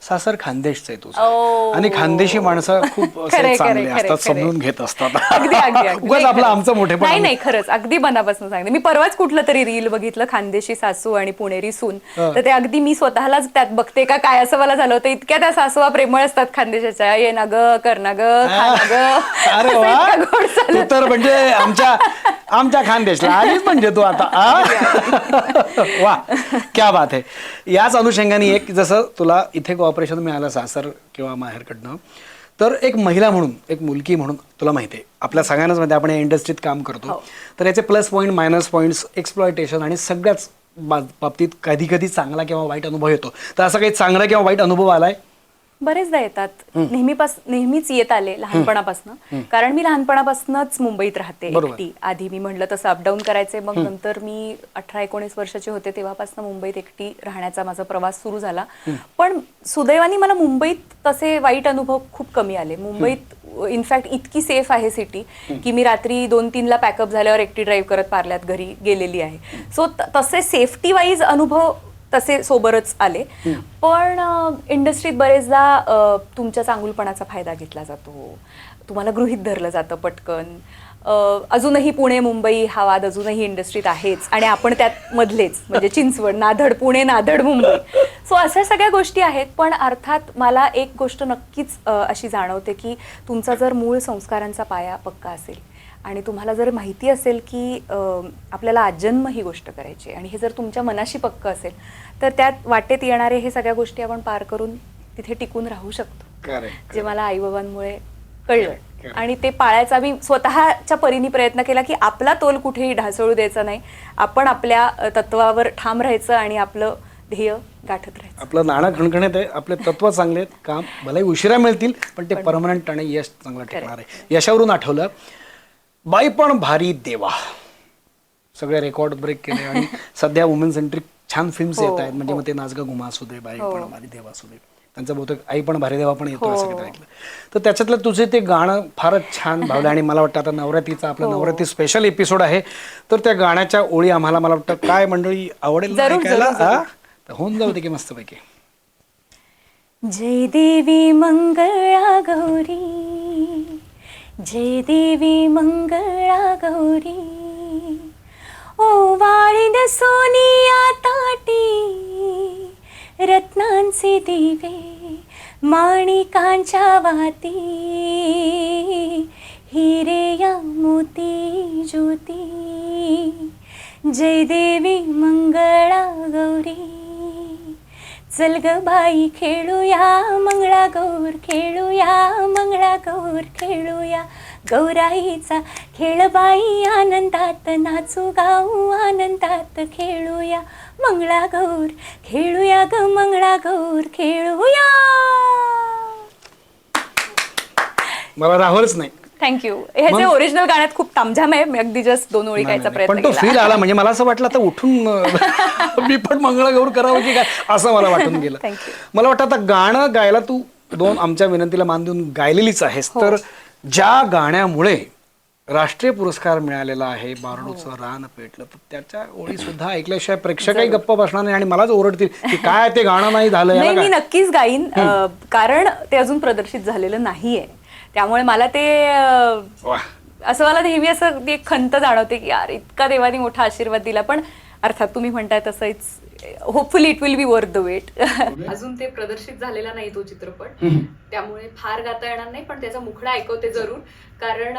A: सासर खानदेशचं आहे तुझं, आणि खानदेशी माणसं खूप चांगले असतात, समजून घेत असतात.
B: अगदी अगदी
A: उगाच आपलं आमचं मोठेपण
B: नाही नाही, खरंच अगदी मनापासून सांगते. मी परवाच कुठलं तरी रील बघितलं, खानदेशी सासू आणि पुणेरी सून, तर ते अगदी मी स्वतःलाच त्यात बघते का काय असं मला झालं होतं. इतक्या त्या सासूवा प्रेमळ असतात खानदेशाच्या, ये ना ग, कर ना ग, खा ना ग.
A: अरे वा, तर म्हणजे आमच्या खानदेशला आलीच म्हणजे तू आता. वा, क्या बात आहे. याच अनुषंगाने एक, जसं तुला इथे कोऑपरेशन मिळालं सासर किंवा माहेरकडनं, तर एक महिला म्हणून, एक मुलगी म्हणून तुला माहिती आहे आपल्या सगळ्यांनाच माहिती, आपण या इंडस्ट्रीत काम करतो, तर याचे plus point, minus points, exploitation आणि सगळ्याच बाबतीत कधी कधी चांगला किंवा वाईट अनुभव येतो. तर असं काही चांगला किंवा वाईट अनुभव आलाय?
B: बरेचदा येतात, नेहमीच येत आले लहानपणापासून. कारण मी लहानपणापासूनच मुंबईत राहते एकटी. आधी मी म्हटलं तसं अपडाऊन करायचे, मग नंतर मी 18-19 वर्षाचे होते तेव्हापासून मुंबईत एकटी राहण्याचा माझा प्रवास सुरू झाला. पण सुदैवाने मला मुंबईत तसे वाईट अनुभव खूप कमी आले. मुंबईत इनफॅक्ट इतकी सेफ आहे सिटी की मी रात्री 2-3ला पॅकअप झाल्यावर एकटी ड्राईव्ह करत पार्ल्यात घरी गेलेली आहे. सो तसे सेफ्टी वाईज अनुभव तसे सोबतच आले. पण इंडस्ट्रीत बरेचदा तुमच्या चांगुलपणाचा फायदा घेतला जातो, तुम्हाला गृहीत धरलं जातं पटकन. अजूनही पुणे मुंबई हा वाद अजूनही इंडस्ट्रीत आहेच, आणि आपण त्यात मधलेच, म्हणजे चिंचवड, नाधड पुणे, नाधड मुंबई. सो अशा सगळ्या गोष्टी आहेत. पण अर्थात मला एक गोष्ट नक्कीच अशी जाणवते की तुमचा जर मूळ संस्कारांचा पाया पक्का असेल आणि तुम्हाला जर माहिती असेल की आपल्याला आजन्म ही गोष्ट करायची, आणि हे जर तुमच्या मनाशी पक्क असेल, तर त्यात वाटेत येणारे हे सगळ्या गोष्टी आपण पार करून तिथे टिकून राहू शकतो. जे मला आईबाबांमुळे कळलं, आणि ते पाळायचा मी स्वतःच्या परीने प्रयत्न केला की आपला तोल कुठेही ढासळू द्यायचा नाही, आपण आपल्या तत्वावर ठाम राहायचं आणि आपलं ध्येय गाठत राहायचं.
A: आपलं नाणं खणखणीत आहे, आपले तत्व चांगले आहेत, काम भले उशिरा मिळतील पण ते परमनंट आणि यश चांगलं टिकणार आहे. यशावरून आठवलं, बाई पण भारी देवा, सगळे रेकॉर्ड ब्रेक केले, आणि सध्या वुमेन सेंट्रिक छान फिल्म्स येत आहेत. म्हणजे मग ते नाच ग घुमा असू दे, बाई पण भारी देवा असू दे, त्यांचं बहुतेक आई पण भारी देवा पण येतो असं ऐकलं. तर त्याच्यातलं तुझे ते गाणं फारच छान भावलं, आणि मला वाटतं आता नवरात्रीचा आपला नवरात्री स्पेशल एपिसोड आहे, तर त्या गाण्याच्या ओळी आम्हाला, मला वाटतं काय मंडळी आवडेल ऐकायला, तर होऊन जाऊ दे की मस्तपैकी.
B: जय देवी मंगळा गौरी, जय देवी मंगळा गौरी, ओ वाळीन सोनिया ताटी, रत्नांचे दिवे, माणिकांच्या वाती, हिरे या मोती ज्योती, जय देवी मंगळा गौरी. चल ग बाई खेळूया मंगळागौर, खेळूया मंगळागौर, खेळूया गौराईचा खेळ बाई, आनंदात नाचू गाऊ, आनंदात खेळूया मंगळागौर, खेळूया ग मंगळागौर, खेळूया.
A: मला राहवलंच नाही.
B: थँक्यू. ह्याचे ओरिजिनल गाण्यात खूप तामझाम आहे. मी अगदी जस्ट 2 ओळी गायचा प्रयत्न
A: पण तो
B: केला.
A: फील आला, म्हणजे मला असं वाटलं आता उठून मी पण मंगळागौर करावं की काय असं मला वाटून गेलं.
B: Thank you.
A: मला वाटतं आता गाणं गायला तू 2 आमच्या विनंतीला मान देऊन गायलेलीच आहेस.
B: हो.
A: तर ज्या गाण्यामुळे राष्ट्रीय पुरस्कार मिळालेला आहे, बारडूचं रान पेटलं, तर त्याच्या ओळी सुद्धा ऐकल्याशिवाय प्रेक्षकही गप्प बसणार नाही आणि मलाच ओरडतील की काय ते गाणं नाही झालं याला
B: नाही, मी
A: काय.
B: नक्कीच गाईन, कारण ते अजून प्रदर्शित झालेलं नाहीये. त्यामुळे मला ते
A: वाह.
B: असं मला नेहमी असं ती एक खंत जाणवते की यार इतका देवानी मोठा आशीर्वाद दिला. पण अर्थात तुम्ही म्हणताय तसं it's hopefully it will be worth the wait. अजून ते प्रदर्शित झालेला नाही तो चित्रपट, त्यामुळे फार गाता येणार नाही, पण त्याचा मुखडा ऐकवते जरूर. कारण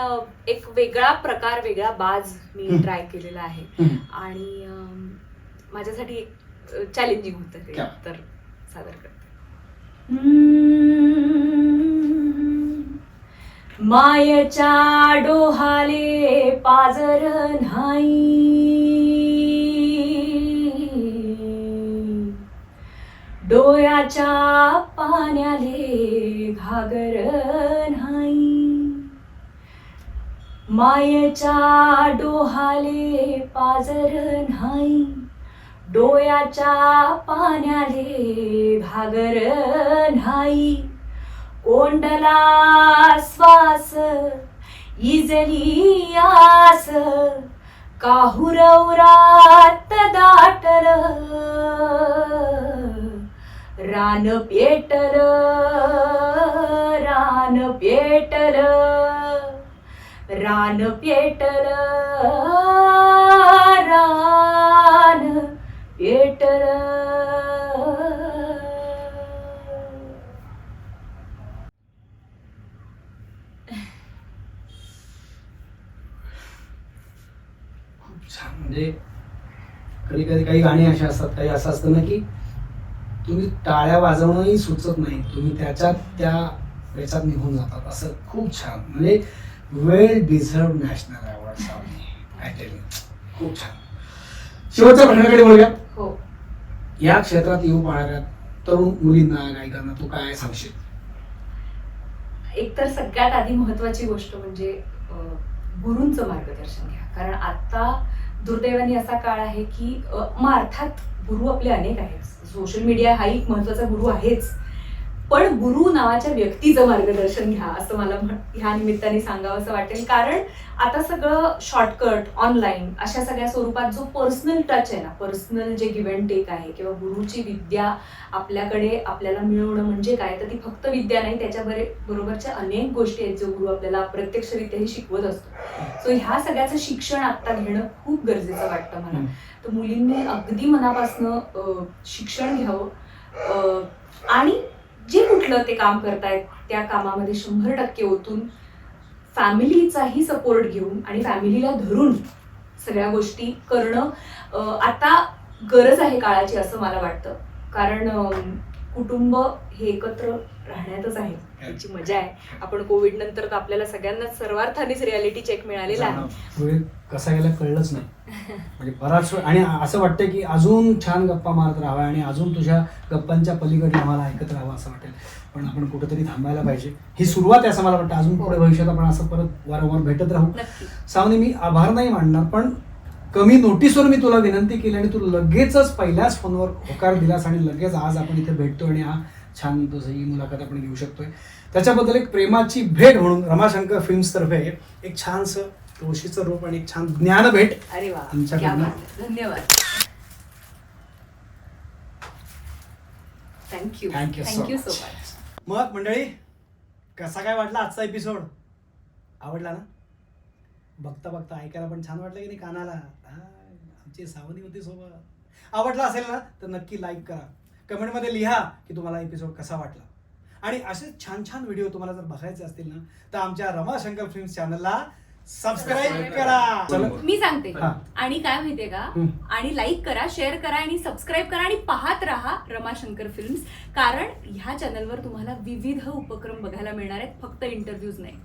B: एक वेगळा प्रकार, वेगळा बाज मी ट्राय केलेला आहे आणि माझ्यासाठी एक चॅलेंजिंग होतं ते, तर सादर करते. मायच्या डोहाले पाजर नाही, डोळ्याच्या पाण्याले घागर नाही. मायेच्या डोहाले पाजर नाही, डोळ्याच्या पाण्याले घागर नाही. कोंडला श्वास इजली आस, काहुरवरात दाटल, रान पेटल, रान पेटल, रान पेटल, रान पेटल.
A: छान. म्हणजे कधी कधी काही गाणी अशी असतात, काही असं असतं ना की तुम्ही टाळ्या वाजवणंही सुचत नाही, तुम्ही त्याच्यात याच्यात निघून जातात. असं खूप छान, म्हणजे वेल डिझर्व नॅशनल अवॉर्ड. खूप छान. शेवटच्या प्रश्नाकडे बोलूया.
B: हो.
A: या क्षेत्रात येऊ पाहणाऱ्या तरुण मुलींना, गायकांना तू काय सांगशील?
B: एकतर सगळ्यात आधी महत्वाची गोष्ट म्हणजे गुरूंचं मार्गदर्शन घ्या. कारण आता दुर्दैवाने असा काळ आहे की मग अर्थात गुरु आपले अनेक आहेत, सोशल मीडिया हा एक महत्वाचा गुरु आहेच, पण गुरु नावाच्या व्यक्तीचं मार्गदर्शन घ्या असं मला ह्या निमित्ताने सांगावं असं वाटेल. कारण आता सगळं शॉर्टकट, ऑनलाईन अशा सगळ्या स्वरूपात जो पर्सनल टच आहे ना, पर्सनल जे गिव्ह अँड टेक आहे किंवा गुरुची विद्या आपल्याकडे आपल्याला मिळवणं म्हणजे काय, तर ती फक्त विद्या नाही, त्याच्या बरोबरच्या अनेक गोष्टी आहेत जो गुरु आपल्याला अप्रत्यक्षरित्याही शिकवत असतो. सो ह्या सगळ्याचं शिक्षण आता घेणं खूप गरजेचं वाटतं मला. तर मुलींनी अगदी मनापासनं शिक्षण घ्यावं आणि जे कुठलं ते काम करतायत त्या कामामध्ये 100% ओतून फॅमिलीचाही सपोर्ट घेऊन आणि फॅमिलीला धरून सगळ्या गोष्टी करणं आता गरज आहे काळाची असं मला वाटतं. कारण कुटुंब हे एकत्र राहण्यातच आहे, त्याची मजा आहे. आपण कोविड नंतर तर आपल्याला सगळ्यांनाच सर्वार्थानेच रियालिटी चेक मिळालेला आहे.
A: वेळ कसा गेला कळलंच नाही, म्हणजे बराच वेळ. आणि असं वाटतं की अजून छान गप्पा मारत राहावा आणि अजून तुझ्या गप्पांच्या पलीकडे आम्हाला ऐकत राहावं असं वाटेल. पण आपण कुठेतरी थांबायला पाहिजे. ही सुरुवात आहे असं मला वाटतं. अजून पुढे भविष्यात आपण असं परत वारंवार भेटत राहू. सावनी, मी आभार नाही मानणार, पण कमी नोटीसवर मी तुला विनंती केली आणि तू लगेचच पहिल्याच फोनवर होकार दिलास आणि लगेच आज आपण इथे भेटतो आणि हा छान ही मुलाखत आपण घेऊ शकतोय. त्याच्याबद्दल एक प्रेमाची भेट म्हणून रमाशंकर फिल्म्स तर्फे एक छानसं तुळशीचं रूप आणि एक छान ज्ञान भेट.
B: अरे वा,
A: तुमच्याकडनं
B: धन्यवाद. Thank you so much.
A: मग मंडळी, कसा काय वाटला आजचा एपिसोड? आवडला ना? बघता बघता ऐकायला पण छान वाटलं की नाही कानाला? आमची सावनी होती सोबत. आवडला असेल ना तर नक्की लाईक करा, कमेंटमध्ये लिहा की तुम्हाला एपिसोड कसा वाटला. आणि असे छान छान व्हिडिओ तुम्हाला जर बघायचे असतील ना तर आमच्या रमाशंकर फिल्म्स चॅनलला सबस्क्राईब करा.
B: मी सांगते आणि काय माहितीये का, आणि लाईक करा, शेअर करा आणि सबस्क्राईब करा आणि पाहत राहा रमाशंकर फिल्म्स. कारण ह्या चॅनलवर तुम्हाला विविध उपक्रम बघायला मिळणार आहेत, फक्त इंटरव्ह्यूज नाही.